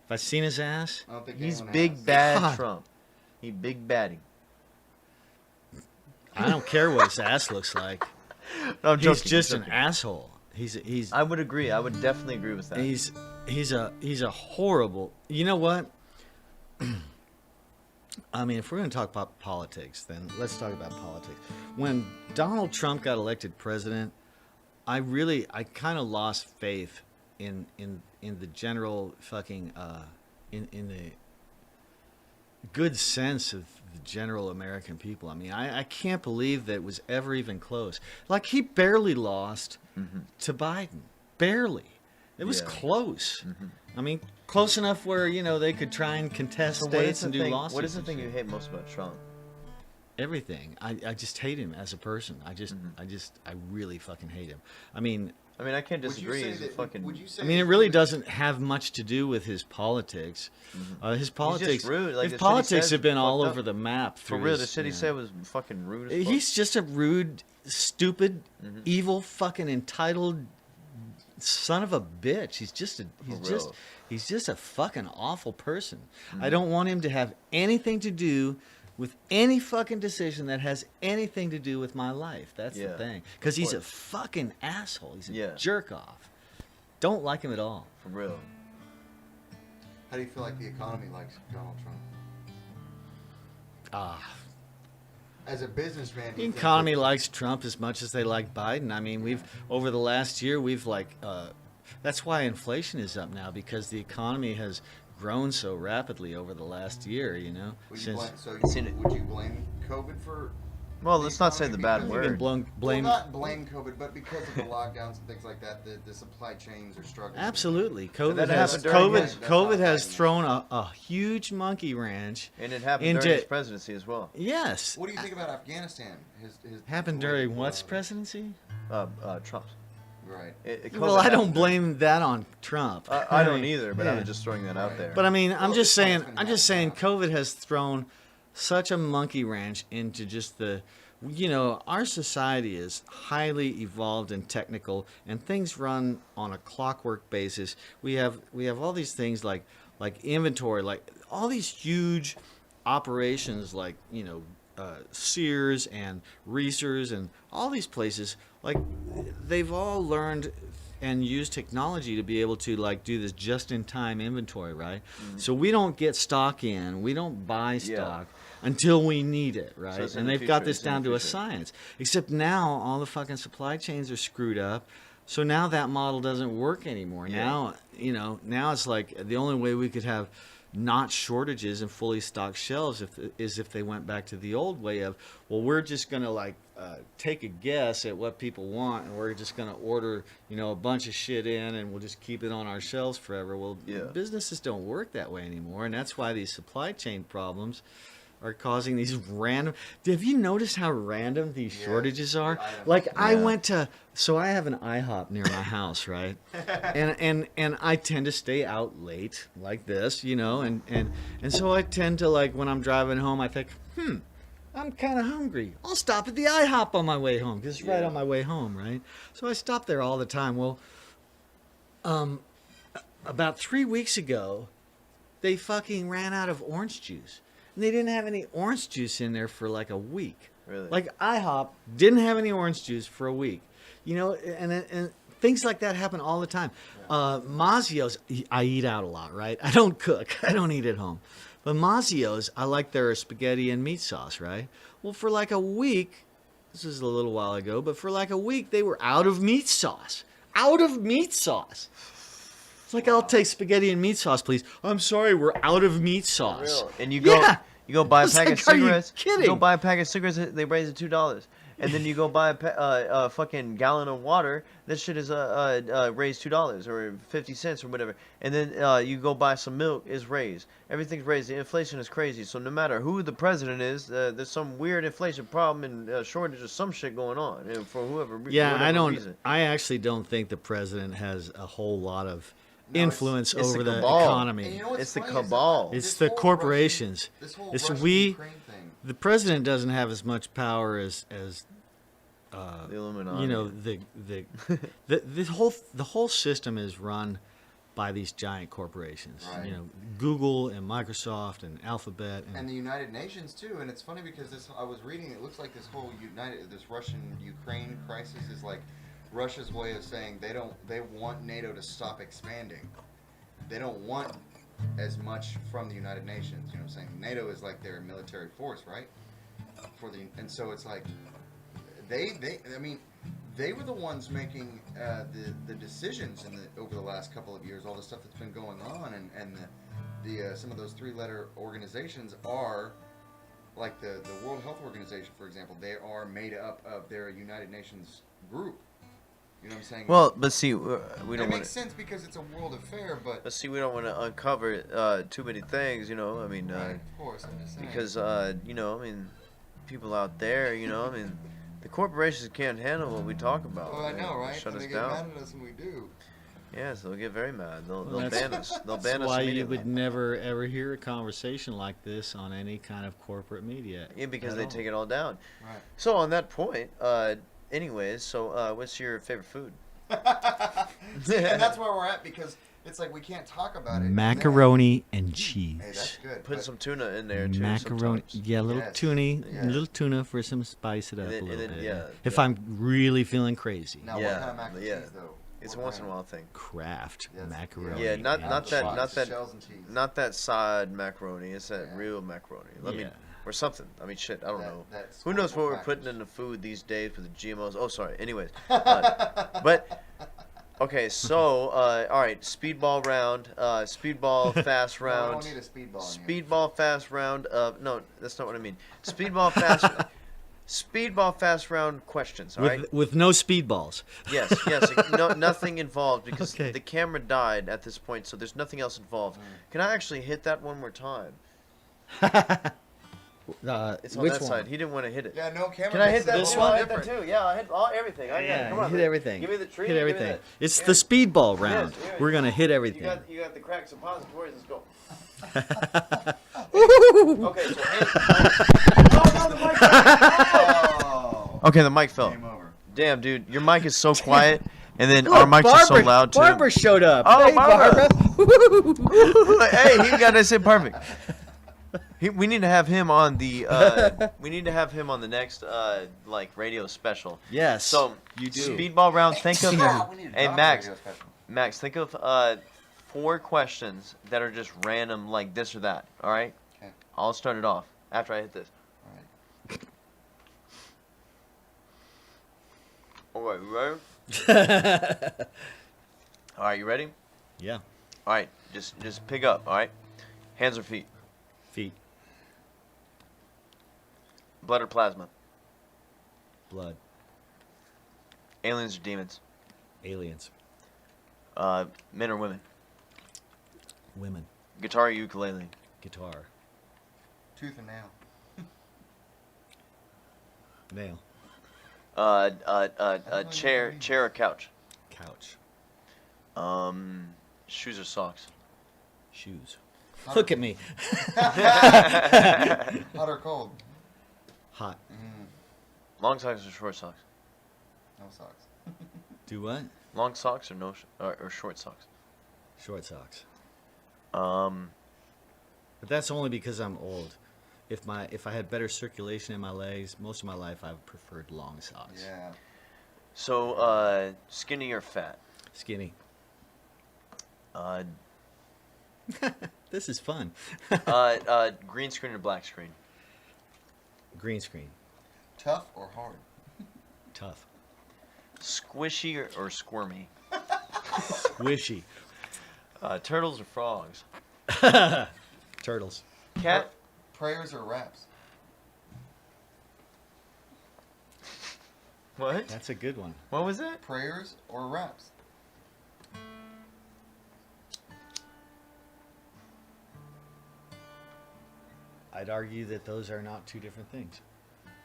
Have I seen his ass? I don't think He's anyone big has. bad God. Trump. He big baddie. I don't care what his ass looks like. No, I'm He's joking, just I'm an joking. asshole. He's I would agree. I would definitely agree with that. he's a horrible. You know what? I mean, if we're going to talk about politics, then let's talk about politics. When Donald Trump got elected president, I kind of lost faith in the general fucking in good sense of the general American people. I mean, I can't believe that it was ever even close. Like, he barely lost to Biden. Barely. It was Yeah. close. I mean, close enough where, you know, they could try and contest So what is states the and do thing? lawsuits. What is the and thing you shit. hate most about Trump? Everything. I just hate him as a person. I really fucking hate him. I mean, I can't Would you disagree. say He's a that- fucking. would you say I mean, it that really he was- doesn't have much to do with his politics. His politics, rude. Like, his the shit he politics says have been is all fucked over up. the map. For through real, his, the shit he you know. said was fucking rude as fuck. He's just a rude, stupid, evil, fucking entitled son of a bitch. He's just a fucking awful person. I don't want him to have anything to do with any fucking decision that has anything to do with my life. That's the Yeah, thing. Because he's a course. fucking asshole. He's a Yeah. jerk off. Don't like him at all. For real. How do you feel like the economy likes Donald Trump? As a businessman, do The you think economy that- likes Trump as much as they like Biden. I mean, we've over the last year, that's why inflation is up now, because the economy has grown so rapidly over the last year. You know, Would you since blame, so Seen it. would you blame COVID for? Well, the let's not say the economy bad because- you can word. blame. Well, not blame COVID, but because of the lockdowns and things like that, the supply chains are struggling. Absolutely, COVID that has happened during his- COVID has Biden. thrown a huge monkey wrench. And it happened Into- during his presidency as well. Yes, What do you think about Afghanistan? His happened during what's presidency? Trump's. Right. Well, I don't blame that on Trump. I don't mean, either, but yeah. I'm just throwing that out Right. there. But I mean, Well, I'm just it's saying. been I'm just saying, happening COVID has thrown such a monkey wrench into just the, you know, our society is highly evolved and technical, and things run on a clockwork basis. We have all these things like inventory, like all these huge operations, like, you know, Sears and Reesers and all these places, like they've all learned and use technology to be able to like do this just-in-time inventory, right? So we don't get stock in, we don't buy Yeah. stock until we need it, right? it's in And the they've got future, this it's in the down to a future. science. Except now all the fucking supply chains are screwed up. So now that model doesn't work anymore. Yeah. Now, you know, now it's like the only way we could have not shortages and fully stocked shelves if they went back to the old way of, well, we're just going to like take a guess at what people want, and we're just going to order, you know, a bunch of shit in, and we'll just keep it on our shelves forever. Well, Yeah. businesses don't work that way anymore, and that's why these supply chain problems are causing these random. Have you noticed how random these Yeah, shortages are? the items. Like I Yeah. went to, so I have an IHOP near my house, right? and I tend to stay out late like this, you know, and so I tend to, like, when I'm driving home, I think, I'm kind of hungry. I'll stop at the IHOP on my way home because it's right Yeah. on my way home, right? So I stop there all the time. Well, about 3 weeks ago, they fucking ran out of orange juice. And they didn't have any orange juice in there for like a week. Really? Like IHOP didn't have any orange juice for a week. You know, and things like that happen all the time. Mazio's, I eat out a lot, right? I don't cook. I don't eat at home. But Mazio's, I like their spaghetti and meat sauce, right? Well, for like a week, this is a little while ago, but for like a week, they were out of meat sauce. Out of meat sauce. It's like, I'll take spaghetti and meat sauce, please. I'm sorry, we're out of meat sauce. And you go, Yeah. you go buy a It's pack like, of are you cigarettes. kidding? Go buy a pack of cigarettes. They raise it $2. And then you go buy a fucking gallon of water. This shit is raised $2 or 50 cents or whatever. And then you go buy some milk. Is raised. Everything's raised. The inflation is crazy. So no matter who the president is, there's some weird inflation problem and shortage of some shit going on for whoever. Yeah, whatever I don't. reason. I actually don't think the president has a whole lot of No, it's- influence it's over the the cabal. economy. And you know what's It's the funny is that cabal. this It's the whole corporations. Russian, this whole It's Russia we- Ukraine thing. The president doesn't have as much power as The Illuminati. you know, the whole system is run by these giant corporations. Right. You know, Google and Microsoft and Alphabet And the United Nations too, and it's funny because I was reading. It looks like this whole this Russian-Ukraine crisis is like Russia's way of saying they want NATO to stop expanding. They don't want as much from the United Nations. You know what I'm saying? NATO is like their military force, right? And so it's like they were the ones making the decisions over the last couple of years, all the stuff that's been going on, and the some of those 3-letter organizations are like the World Health Organization, for example. They are made up of their United Nations group. You know what I'm saying? Well, but see, we it don't want makes to. sense because it's a world affair, but But see, we don't want to uncover too many things, you know. I mean, right, of course, I'm just saying. because you know, I mean, people out there, you know, I mean, the corporations can't handle what we talk about. well, I They know, right? Shut And us they get down. mad at us when we do. Yes, they'll get very mad. They'll Well, ban us. They'll That's ban us why you immediately. would never ever hear a conversation like this on any kind of corporate media. Yeah, because at they all. take it all down. Right. So on that point, anyways, so what's your favorite food? See, and that's where we're at because it's like we can't talk about it. Macaroni and Hey, cheese. that's good. Put but- some tuna in there too. Macaroni, sometimes. yeah, a little Yes, tuna, yeah. little tuna for some spice it up And then- a and little then, bit. yeah, If yeah. I'm really feeling crazy, Now, Yeah, what kind of mac and yeah. cheese though? It's a What once in a brand? while thing. Kraft Yes, macaroni. Yeah, not and not that cheese. not that Shells and cheese. not that side macaroni. It's that Yeah. real macaroni. Let me Yeah. or something. I mean, shit. I don't know. That Who knows what we're squirtable putting package. in the food these days with the GMOs? Oh, sorry. Anyways, but okay. So, all right. Speedball round. Speedball fast No, I round. don't need a speedball. in here. Speedball fast round. No, that's not what I mean. Speedball fast. Speedball fast round questions. All right. With no speedballs. Yes, yes. No, nothing involved because Okay. the camera died at this point, so there's nothing else involved. Can I actually hit that one more time? It's on which that one? side. He didn't want to hit it. Yeah, no camera. Can I makes hit that? it a This little I'll one? hit that different. too. Yeah, I'll hit everything. I got it. Yeah, Come on, hit man. everything. Give me the tree. Hit give me everything. that. It's Here. the speedball round. Yes, here. We're gonna hit You everything. got the crack suppositories. Let's go. Woo! Okay, so oh no, the mic fell. Oh. Okay, the mic fell. Game over. Damn, dude, your mic is so quiet, and then Look, our mics are so Barbara- loud too. Barbara showed up. Oh, hey, Barbara. Barbara. Hey, he got to say perfect. We need to have him on the. We need to have him on the next like radio special. Yes. So you do. Speedball round. Think of Yeah, we need to hey drop a Max. radio special. Max, think of 4 questions that are just random, like this or that. All right. Okay. I'll start it off after I hit this. All right. All right, you ready? All right, you ready? Yeah. All right, just pick up. All right. Hands or feet? Feet. Blood or plasma? Blood. Aliens or demons? Aliens. Men or women? Women. Guitar or ukulele? Guitar. Tooth and nail. Nail. Chair or couch? Couch. Shoes or socks? Shoes. Hot Look or- at me. Hot or cold? Hot. Long socks or short socks? No socks. Do what? Long socks or no or short socks? Short socks. But But that's only because I'm old. If I had better circulation in my legs, most of my life I've preferred long socks. Yeah. So skinny or fat? Skinny. Uh, This is fun. green screen or black screen? Green screen. Tough or hard? Tough. Squishy or squirmy? Squishy. Turtles or frogs? Turtles. Cat? Prayers or raps? What? That's a good one. What was that? Prayers or raps? I'd argue that those are not two different things.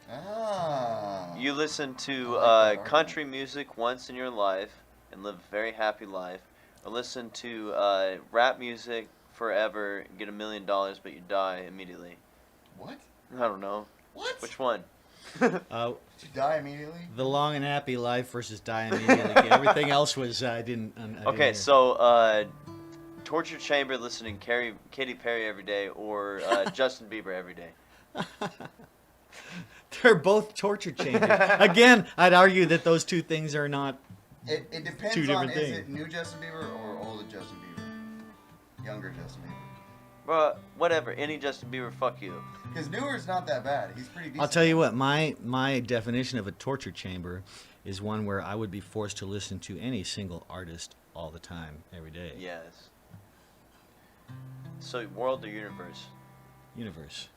Ah. You listen to I like that argument. country music once in your life and live a very happy life, or listen to rap music forever, get $1 million, but you die immediately. What? I don't know. What? Which one? Did you die immediately? The long and happy life versus die immediately. Everything else was I didn't. Okay, so torture chamber listening Katy Perry every day or Justin Bieber every day. they're both torture chambers. Again, I'd argue that those two things are not. It depends Two on different is things. it new Justin Bieber or old Justin Bieber? Younger Justin Bieber. Bruh, whatever. Any Justin Bieber, fuck you. Because newer's not that bad. He's pretty decent. I'll tell you what. My definition of a torture chamber is one where I would be forced to listen to any single artist all the time, every day. Yes. So world or universe? Universe.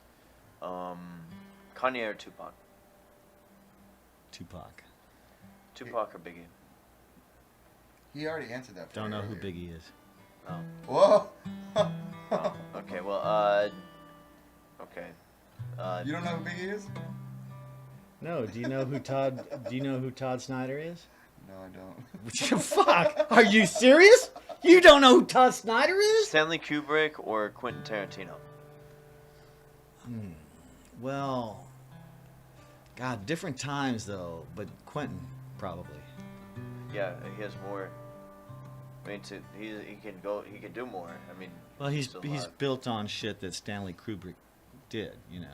Kanye or Tupac? Tupac. Tupac or Biggie? He already answered that. Don't know who earlier. Biggie is. Oh. Whoa. Oh. Okay. Well. Okay. You don't know who Biggie is? No. Do you know who Todd? Do you know who Todd Snyder is? No, I don't. Fuck. Are you serious? You don't know who Todd Snyder is? Stanley Kubrick or Quentin Tarantino? Well, God, different times though. But Quentin probably. Yeah, he has more. I mean, he can go. He can do more. I mean. Well, he's still alive. built on shit that Stanley Kubrick did. You know.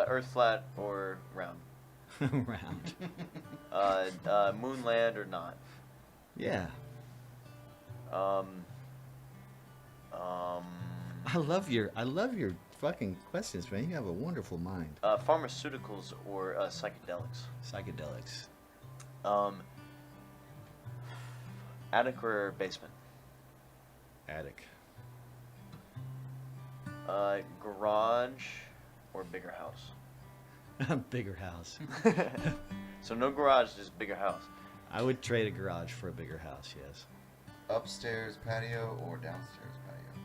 Earth flat or round? Round. Moon land or not? Yeah. Um. I love your fucking questions, man. You have a wonderful mind. Pharmaceuticals or psychedelics? Psychedelics. Attic or basement? Attic. Garage or bigger house? Bigger house. So no garage, just bigger house. I would trade a garage for a bigger house, yes. Upstairs patio or downstairs patio?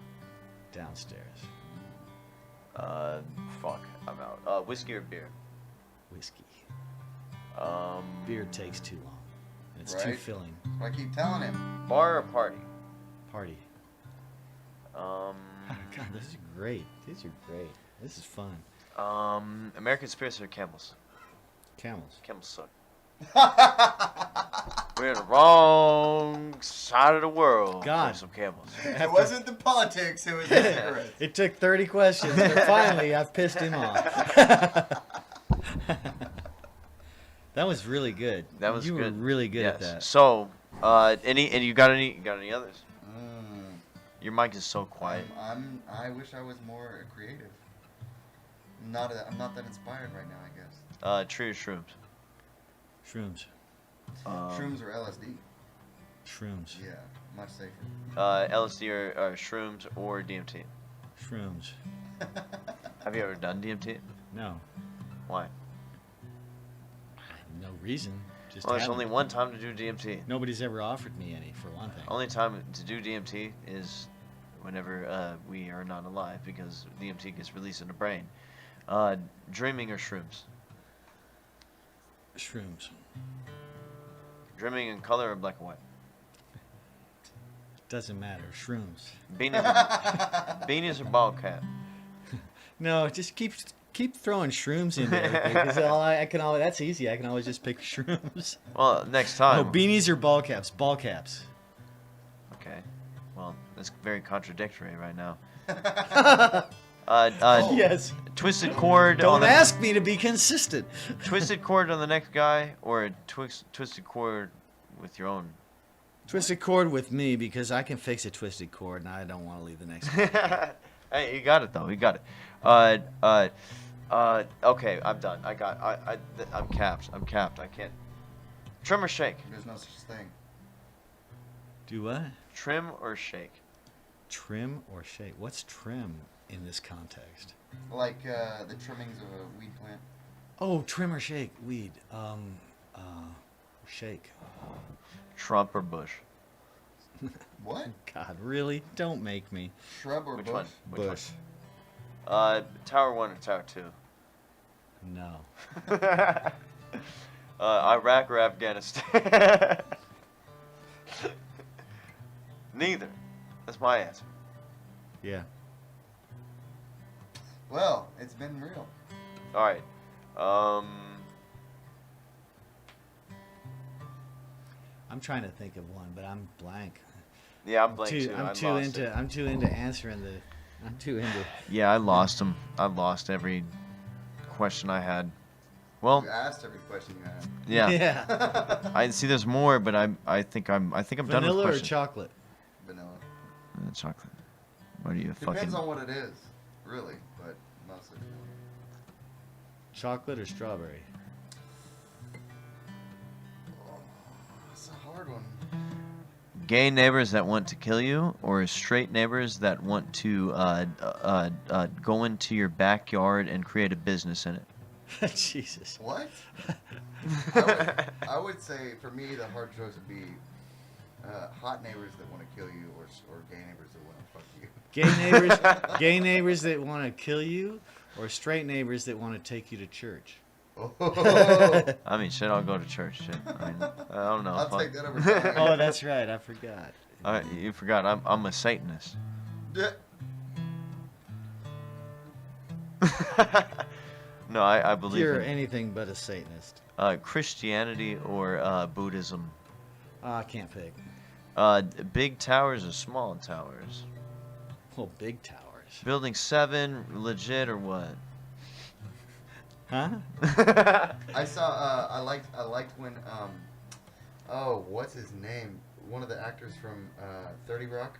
Downstairs. Fuck, I'm out. Whiskey or beer? Whiskey. Beer. Beer takes too long. It's too Right. filling. That's what I keep telling him. Bar or party? Party. God, this is great. These are great. This is fun. American Spirits or Camels? Camels. Camels suck. We're in the wrong side of the world. God. For some Camels. It wasn't the politics, it was the cigarettes. It took 30 questions, but finally I've pissed him off. That was really good. That was you good. were really good at Yes. that. So, you got any others? Your mic is so quiet. I wish I was more creative. I'm not that inspired right now, I guess. Tree or shrooms? Shrooms. Shrooms or LSD? Shrooms. Yeah, much safer. LSD or shrooms or DMT? Shrooms. Have you ever done DMT? No. Why? No reason. Just Well, there's haven't. only one time to do DMT. Nobody's ever offered me any, for one thing. Only time to do DMT is whenever we are not alive, because DMT gets released in the brain. Dreaming or shrooms? Shrooms. Dreaming in color or black and white? Doesn't matter. Shrooms. Beanies or bald cap? No, just keep throwing shrooms in there because I can always, that's easy. I can always just pick shrooms. Well, next time. Oh, beanies or ball caps? Ball caps. Okay. Well, that's very contradictory right now. Yes. Twisted cord on Don't the ask me to be consistent. twisted cord on the next guy, or a twisted cord with your own. Twisted cord with me because I can fix a twisted cord and I don't want to leave the next one. Hey, you got it though. You got it. Okay, I'm done. I'm capped. I'm capped. I can't. Trim or shake? There's no such thing. Do what? Trim or shake? Trim or shake? What's trim in this context? Like the trimmings of a weed plant. Oh, trim or shake? Weed. Shake. Trump or Bush? What? God, really? Don't make me. Shrub or Which bush? one? Which Bush. one? Tower 1 or Tower 2? No. Iraq or Afghanistan? Neither. That's my answer. Yeah. Well, it's been real. All right. I'm trying to think of one, but I'm blank. Yeah, I'm blank too. I'm I too lost into it. I'm too into answering the. I'm too into. Yeah, I lost them. I lost every question I had. Well, You asked every question you had. yeah. Yeah. I see. There's more, but I think I'm done with Vanilla or questions. chocolate? Vanilla. Chocolate. What are you Depends fucking? on what it is, really, but mostly vanilla. Chocolate or strawberry? Oh, that's a hard one. gay neighbors that want to kill you, or straight neighbors that want to go into your backyard and create a business in it? Jesus. What? I would say for me the hard choice would be hot neighbors that want to kill you, or gay neighbors that want to fuck you. Gay neighbors that want to kill you, or straight neighbors that want to take you to church. Oh, I mean, shit, I'll go to church. Shit. I mean, I don't know. I'll fuck. take that over time. Oh, that's right. I forgot. You forgot. I'm a Satanist. Yeah. No, I believe You're in anything but a Satanist. Christianity or Buddhism. Oh, I can't pick. Big towers or small towers? Oh, big towers. Building 7, legit or what? Huh? I saw. I liked when. Oh, what's his name? One of the actors from 30 Rock,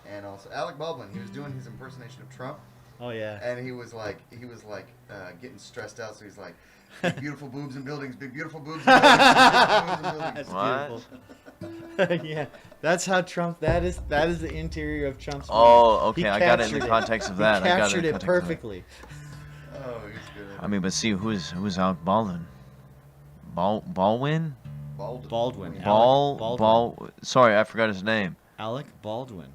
and also Alec Baldwin. He was doing his impersonation of Trump, Oh, yeah. and he was like getting stressed out. So he's like, big beautiful boobs and buildings, big beautiful boobs and buildings, big beautiful boobs and buildings. What? Beautiful. Yeah, that's how Trump. That is the interior of Trump's. Oh, mind. okay. He I got it in captured the context of that. He I got captured in the it context of that. perfectly. Oh, he's good. I mean, but see, who's Alec Baldwin? Baldwin? Baldwin. Sorry, I forgot his name. Alec Baldwin.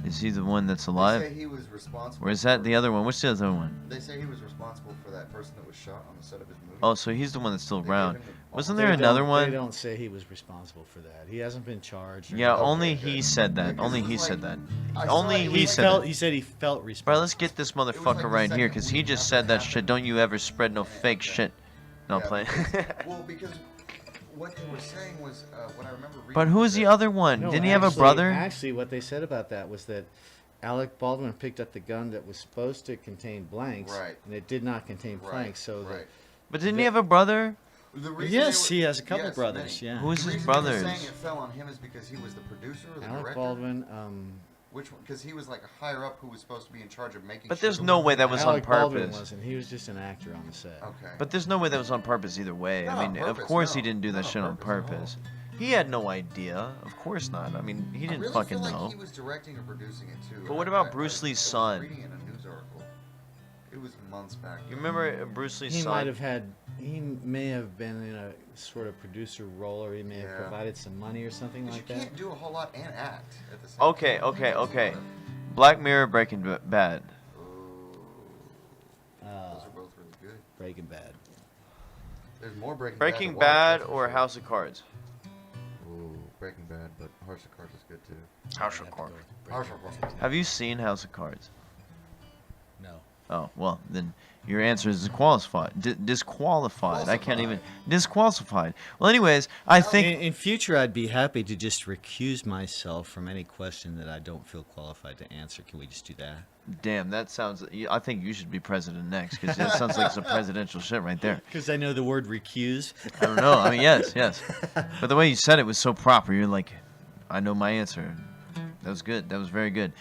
Is he the one that's They alive? say he was responsible. Or is that for- the other one? What's the other one? They say he was responsible for that person that was shot on the set of his movie. Oh, so he's the one that's still They gave around. him the- Wasn't They there another don't- one? They don't say he was responsible for that. He hasn't been charged. or Yeah, anything. only Okay, he good. said that. Because Only it was he like- said that. I saw Only it was he like- said that. He said he felt Bro, responsible. let's get this like motherfucker the right here, second because he week just after said it that shit. happened. Don't you ever spread no Yeah, fake okay. shit. No, Yeah, play. Well, because what they were saying was what I remember reading. But who's the other one? No, Didn't he have a actually- brother? Actually, what they said about that was that Alec Baldwin picked up the gun that was supposed to contain blanks, Right. and it did not contain Right, blanks. So right. But didn't he have a brother? The reason yes, they he were- has a couple yes, brothers. many. Yeah. Who is The his reason they were brothers? saying it fell on him is because he was the producer or the Alec director. Baldwin. Which one? Because he was like a higher up who was supposed to be in charge of making. But sure there's the no movie way that was on Alec Baldwin purpose. wasn't. He was just an actor on the set. Okay. But there's no way that was on purpose either way. Not I on mean, of purpose, course he no. didn't do that Not on shit on purpose at all. purpose. He had no idea. Of course not. I mean, he I didn't really fucking feel like know. he was directing or producing it too. But what about Bruce Lee's I was son? reading in a news article. It was months back. You remember Bruce Lee's He son? might have had. He may have been in a sort of producer role, or he may have Yeah. provided some money or something Because like you that. can't do a whole lot and act at the same Okay, time. okay. Black Mirror, Breaking Bad. Ooh, those are both really good. Breaking Bad. There's more Breaking Breaking to watch, Bad that's for or sure. House of Cards? Ooh, Breaking Bad, but House of Cards is good too. House I'd of have to Cards. go with House Breaking of Bad. Cards. Have you seen House of Cards? No. Oh, well, then your answer is disqualified. Disqualified. I can't even. Disqualified. Well, anyways, I think. In future, I'd be happy to just recuse myself from any question that I don't feel qualified to answer. Can we just do that? Damn, that sounds. I think you should be president next, because that sounds like some presidential shit right there. Because I know the word recuse. I don't know. I mean, yes. But the way you said it was so proper. You're like, I know my answer. That was good. That was very good.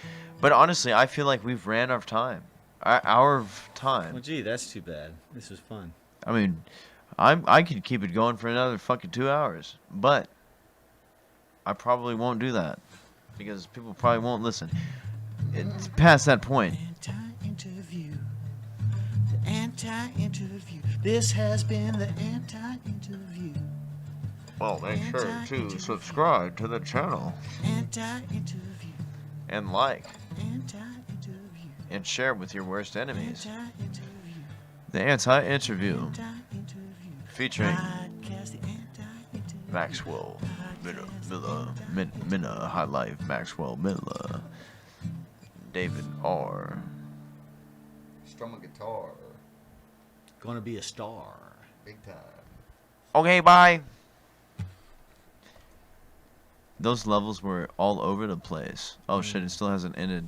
But honestly, I feel like we've ran out of time. Our time. Well, gee, that's too bad. This was fun. I mean, I could keep it going for another fucking 2 hours, but I probably won't do that because people probably won't listen. It's past that point. Anti-interview. The anti-interview. This has been the anti-interview. Well, make sure to subscribe to the channel Anti-interview. and like Anti-interview. and share with your worst enemies. Anti-interview. The anti-interview Anti-interview. featuring Podcast, the anti-interview. Maxwell Minna High Life Maxwell Miller, David R. Strum a guitar, Gonna be a star. big time. Okay, bye. Those levels were all over the place. Oh shit, it still hasn't ended.